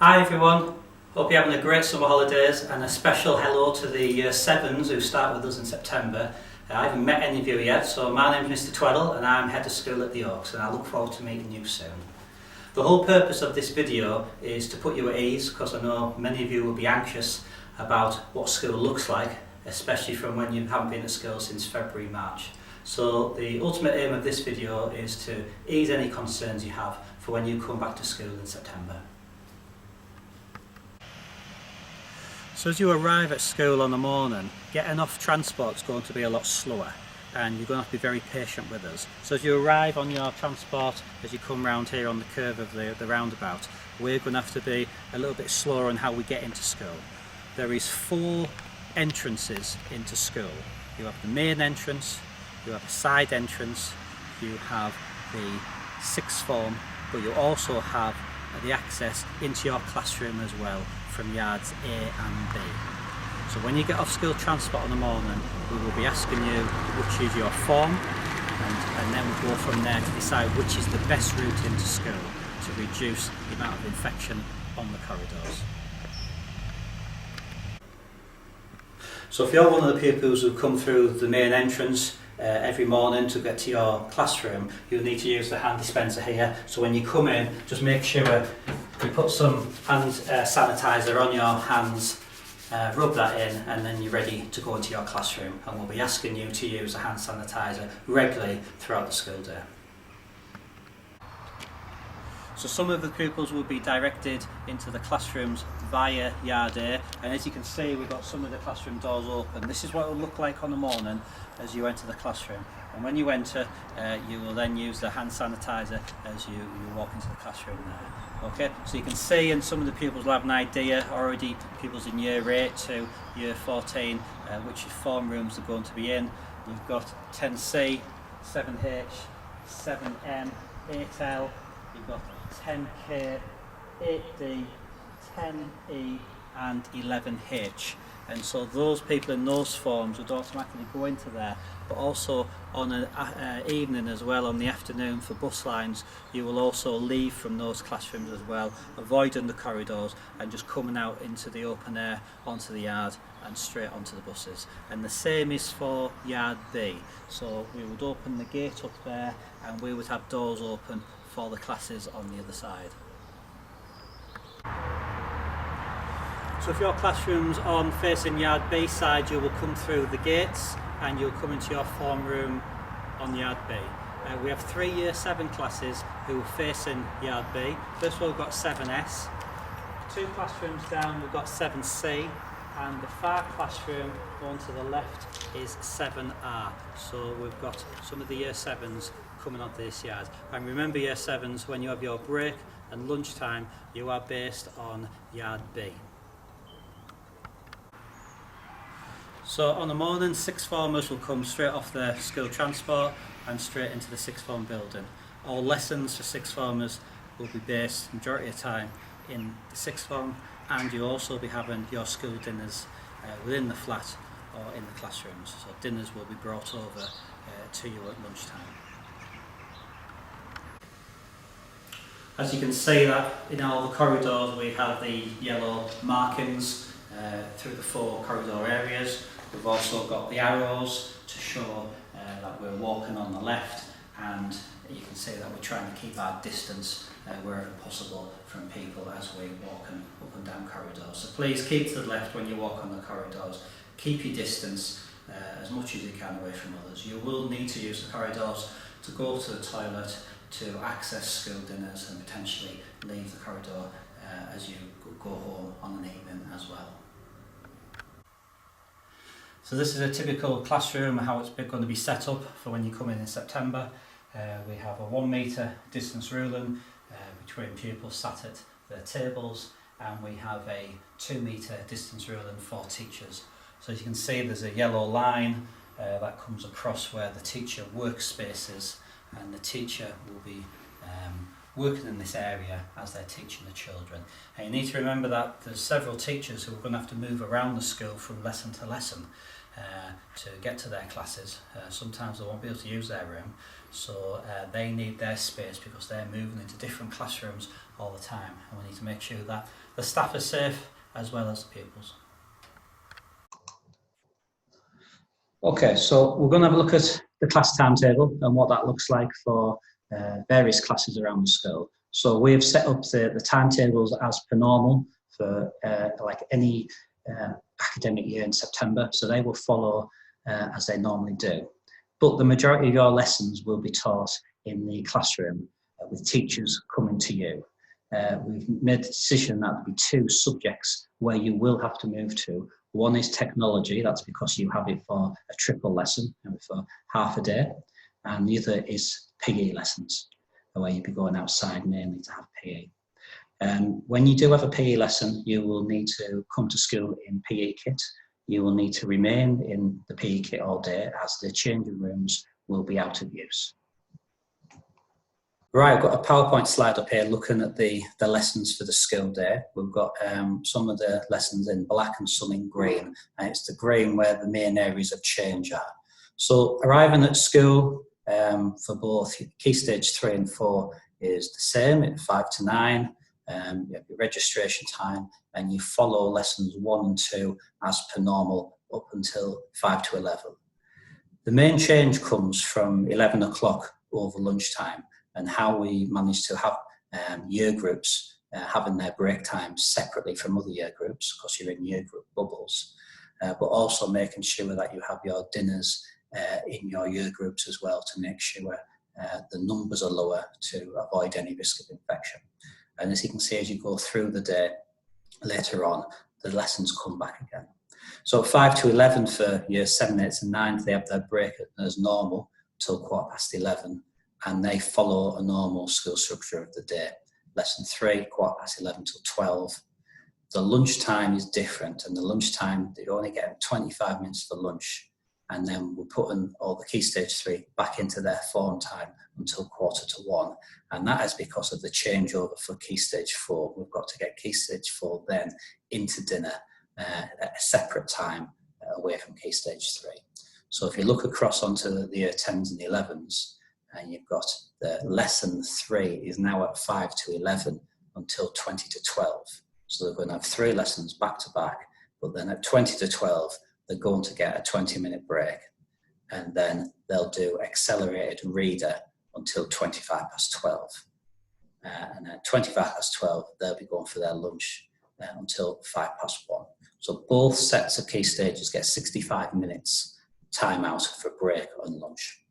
Hi everyone, hope you're having a great summer holidays, and a special hello to the Year 7s who start with us in September. I haven't met any of you yet, so my name is Mr Tweddle and I'm head of school at the Oaks, and I look forward to meeting you soon. The whole purpose of this video is to put you at ease, because I know many of you will be anxious about what school looks like, especially from when you haven't been at school since February, March. So the ultimate aim of this video is to ease any concerns you have for when you come back to school in September. So as you arrive at school on the morning, getting off transport's going to be a lot slower, and you're going to have to be very patient with us. So as you arrive on your transport, as you come round here on the curve of the roundabout, we're going to have to be a little bit slower on how we get into school. There is 4 entrances into school. You have the main entrance, you have a side entrance, you have the sixth form, but you also have the access into your classroom as well from yards A and B. So when you get off school transport in the morning, we will be asking you which is your form, and then we'll go from there to decide which is the best route into school to reduce the amount of infection on the corridors. So if you're one of the pupils who come through the main entrance every morning to get to your classroom, you'll need to use the hand dispenser here. So when you come in, just make sure you put some hand sanitizer on your hands, rub that in, and then you're ready to go into your classroom, and we'll be asking you to use the hand sanitizer regularly throughout the school day. So some of the pupils will be directed into the classrooms via Yard A, and as you can see, we've got some of the classroom doors open. This is what it will look like on the morning as you enter the classroom, and when you enter, you will then use the hand sanitizer as you walk into the classroom there. Okay, so you can see, and some of the pupils will have an idea already, pupils in Year 8 to Year 14, which form rooms they're going to be in. You've got 10C, 7H, 7M, 8L, you've got 10K, 8D, 10E and 11H, and so those people in those forms would automatically go into there. But also on an evening as well, on the afternoon for bus lines, you will also leave from those classrooms as well, avoiding the corridors and just coming out into the open air onto the yard and straight onto the buses. And the same is for Yard B. So we would open the gate up there and we would have doors open for the classes on the other side. So if your classroom's on facing Yard B side, you will come through the gates and you'll come into your form room on Yard B. We have 3 Year 7 classes who are facing Yard B. First of all, we've got 7S. 2 classrooms down, we've got 7C, and the far classroom going to the left is 7R. So we've got some of the Year 7s coming onto this yard. And remember, Year 7s, when you have your break and lunchtime, you are based on Yard B. So on the morning, 6th formers will come straight off their school transport and straight into the 6th form building. All lessons for 6th formers will be based majority of the time in the 6th form, and you'll also be having your school dinners within the flat or in the classrooms. So dinners will be brought over to you at lunchtime. As you can see, that in all the corridors we have the yellow markings through the 4 corridor areas. We've also got the arrows to show that we're walking on the left, and you can see that we're trying to keep our distance wherever possible from people as we're walking up and down corridors. So please keep to the left when you walk on the corridors. Keep your distance as much as you can away from others. You will need to use the corridors to go to the toilet, to access school dinners, and potentially leave the corridor as you go home on an evening as well. So this is a typical classroom, how it's going to be set up for when you come in September. We have a 1 metre distance ruling between pupils sat at their tables, and we have a 2 metre distance ruling for teachers. So as you can see, there's a yellow line that comes across where the teacher workspace is, and the teacher will be working in this area as they're teaching the children. And you need to remember that there's several teachers who are going to have to move around the school from lesson to lesson. to get to their classes. Sometimes they won't be able to use their room, so they need their space because they're moving into different classrooms all the time, and we need to make sure that the staff are safe as well as the pupils. Okay, so we're going to have a look at the class timetable and what that looks like for various classes around the school. So we've set up the timetables as per normal for like any academic year in September, so they will follow as they normally do. But the majority of your lessons will be taught in the classroom with teachers coming to you. We've made the decision that there'll be 2 subjects where you will have to move to. One is technology, that's because you have it for a triple lesson, for half a day, and the other is PE lessons, where you'll be going outside mainly to have PE. When you do have a PE lesson, you will need to come to school in PE kit. You will need to remain in the PE kit all day as the changing rooms will be out of use. Right, I've got a PowerPoint slide up here looking at the lessons for the school day. We've got some of the lessons in black and some in green, and it's the green where the main areas of change are. So arriving at school for both Key Stage 3 and 4 is the same at 5 to 9. You have your registration time, and you follow lessons 1 and 2 as per normal up until 5 to 11. The main change comes from 11 o'clock over lunchtime, and how we manage to have year groups having their break times separately from other year groups, because you're in year group bubbles, but also making sure that you have your dinners in your year groups as well, to make sure the numbers are lower to avoid any risk of infection. And as you can see, as you go through the day, later on, the lessons come back again. So 5 to 11 for year 7, 8 and 9, they have their break as normal till 11:15, and they follow a normal school structure of the day. Lesson 3, 11:15 till 12. The lunchtime is different, and the lunchtime, they only get 25 minutes for lunch, and then we're putting all the Key Stage 3 back into their form time until 1:45, and that is because of the changeover for Key Stage 4. We've got to get Key Stage 4 then into dinner at a separate time away from Key Stage 3. So if you look across onto the year 10s and the 11s, and you've got the lesson 3 is now at 5 to 11 until 20 to 12. So they're going to have 3 lessons back to back, but then at 20 to 12, they're going to get a 20-minute break, and then they'll do accelerated reader until 12:25. And at 12:25, they'll be going for their lunch until 1:05. So both sets of key stages get 65 minutes time out for break and lunch.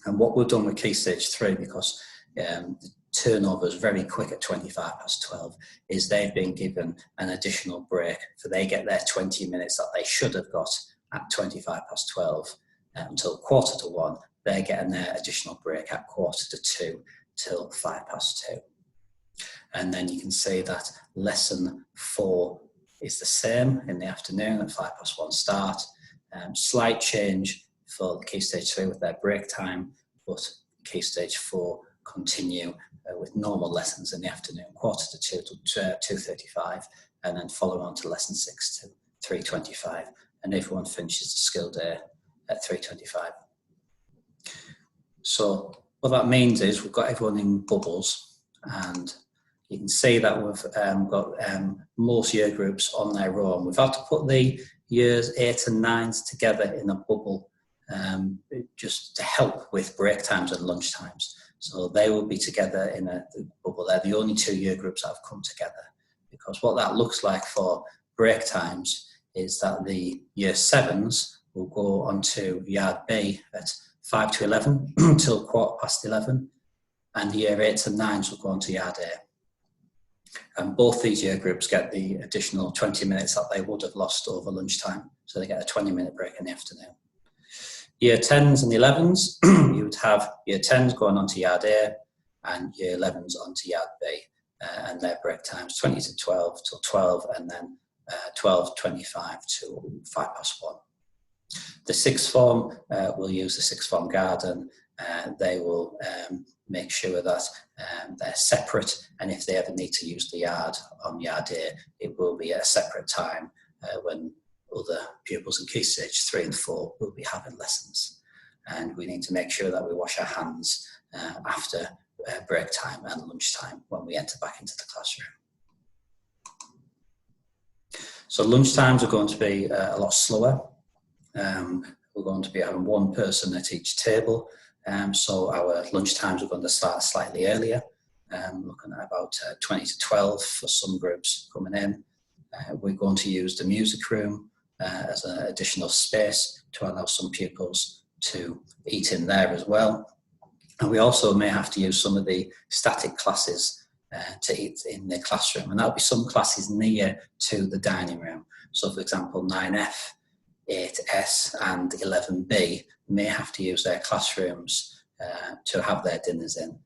And what we've done with Key Stage 3, because the turnover is very quick at 12:25, is they've been given an additional break, for they get their 20 minutes that they should have got at 12:25 until 1:45. They're getting their additional break at 1:45 till 2:05. And then you can see that lesson 4 is the same in the afternoon at 1:05 start. Slight change for the Key Stage 3 with their break time, but Key Stage 4 continue with normal lessons in the afternoon, 1:45 to 2:35, and then follow on to lesson 6 to 3:25, and everyone finishes the skill day at 3:25. So what that means is we've got everyone in bubbles, and you can see that we've got most year groups on their own. We've had to put the years 8 and 9s together in a bubble just to help with break times and lunch times. So they will be together in a bubble. They're the only 2 year groups that have come together, because what that looks like for break times is that the year 7s will go onto Yard B at 5 to 11 till 11:15, and the year 8s and 9s will go onto Yard A. And both these year groups get the additional 20 minutes that they would have lost over lunchtime. So they get a 20-minute break in the afternoon. Year 10s and 11s, you would have year 10s going on to Yard A and year 11s onto Yard B. And their break times 20 to 12 till 12, and then 12:25 to 1:05. The sixth form will use the sixth form garden. They will make sure that they're separate, and if they ever need to use the yard on Yard A, it will be at a separate time when other pupils in Key Stage 3 and 4 will be having lessons. And we need to make sure that we wash our hands after break time and lunch time when we enter back into the classroom. So lunch times are going to be a lot slower. We're going to be having one person at each table. So our lunch times are going to start slightly earlier, looking at about 20 to 12 for some groups coming in. We're going to use the music room as an additional space to allow some pupils to eat in there as well. And we also may have to use some of the static classes to eat in the classroom. And that'll be some classes near to the dining room. So for example, 9F, 8S and 11B may have to use their classrooms to have their dinners in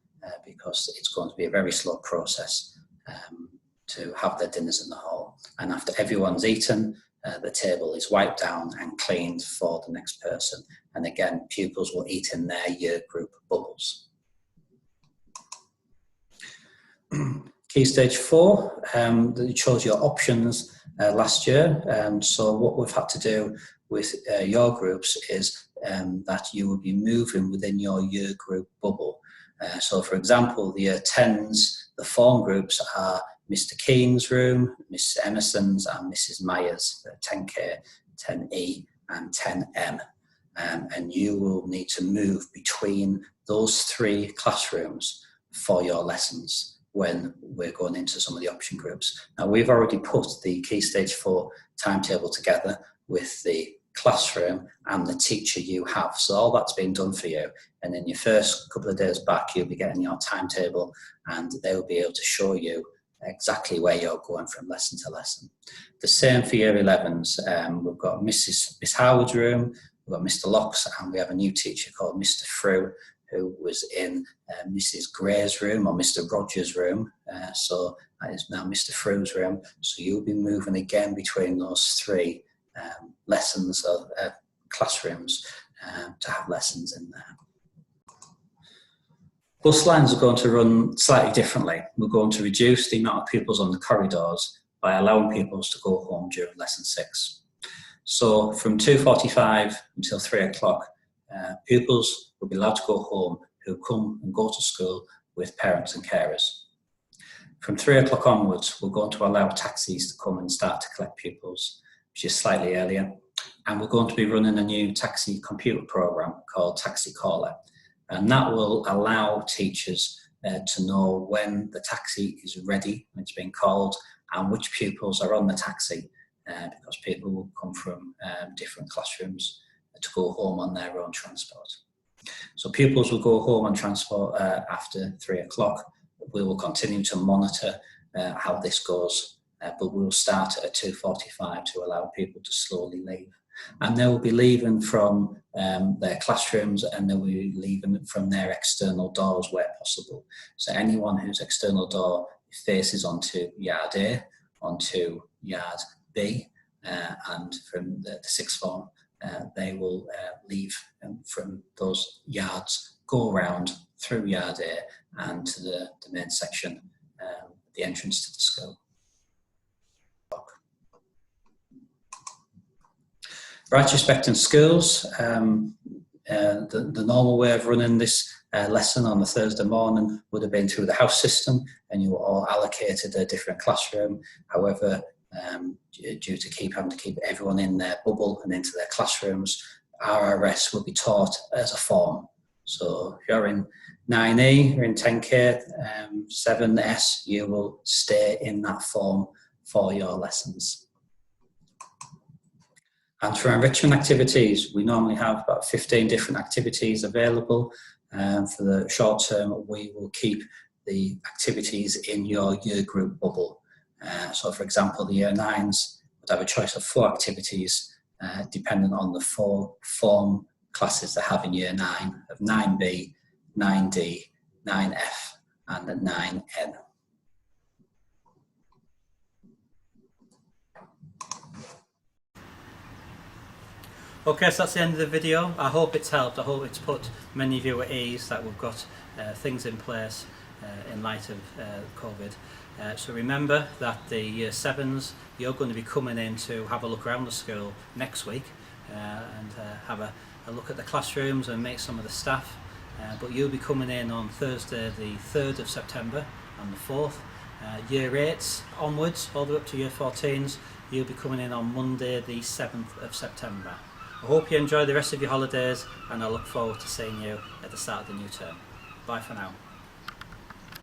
because it's going to be a very slow process to have their dinners in the hall. And after everyone's eaten, the table is wiped down and cleaned for the next person. And again, pupils will eat in their year group bubbles. Key Stage 4, that shows your options last year. So what we've had to do with your groups is that you will be moving within your year group bubble. So for example, the year 10s, the form groups are Mr. Keen's room, Miss Emerson's and Mrs. Myers, 10K, 10E and 10M. And you will need to move between those three classrooms for your lessons when we're going into some of the option groups. Now we've already put the Key Stage 4 timetable together with the classroom and the teacher you have. So all that's been done for you. And in your first couple of days back, you'll be getting your timetable and they will be able to show you exactly where you're going from lesson to lesson. The same for year 11s. We've got Miss Howard's room, we've got Mr. Locke's, and we have a new teacher called Mr. Frew, who was in Mrs. Gray's room or Mr. Rogers' room. So that is now Mr. Frew's room. So you'll be moving again between those three lessons or classrooms to have lessons in there. Bus lines are going to run slightly differently. We're going to reduce the amount of pupils on the corridors by allowing pupils to go home during lesson 6. So from 2:45 until 3 o'clock, pupils will be allowed to go home who come and go to school with parents and carers. From 3 o'clock onwards, we're going to allow taxis to come and start to collect pupils, which is slightly earlier. And we're going to be running a new taxi computer program called Taxi Caller. And that will allow teachers to know when the taxi is ready, when it's being called, and which pupils are on the taxi, because people will come from different classrooms to go home on their own transport. So pupils will go home on transport after 3 o'clock. We will continue to monitor how this goes, but we'll start at 2:45 to allow people to slowly leave. And they will be leaving from their classrooms and they will be leaving from their external doors where possible. So anyone whose external door faces onto Yard A, onto Yard B, and from the sixth form, they will leave from those yards, go around through Yard A and to the main section, the entrance to the school. Retrospecting schools, the normal way of running this lesson on a Thursday morning would have been through the house system and you were all allocated a different classroom. However, due to having to keep everyone in their bubble and into their classrooms, RRS will be taught as a form. So if you're in 9E, you're in 10K, 7S, you will stay in that form for your lessons. And for enrichment activities, we normally have about 15 different activities available. For the short term, we will keep the activities in your year group bubble. So for example, the year 9s would have a choice of 4 activities depending on the 4 form classes they have in year 9, of 9B, 9D, 9F and 9N. Okay, so that's the end of the video. I hope it's helped. I hope it's put many of you at ease that we've got things in place in light of COVID. So remember that the Year 7s, you're going to be coming in to have a look around the school next week and have a look at the classrooms and meet some of the staff. But you'll be coming in on Thursday the 3rd of September and the 4th. Year 8s onwards, all the way up to Year 14s, you'll be coming in on Monday the 7th of September. I hope you enjoy the rest of your holidays, and I look forward to seeing you at the start of the new term. Bye for now.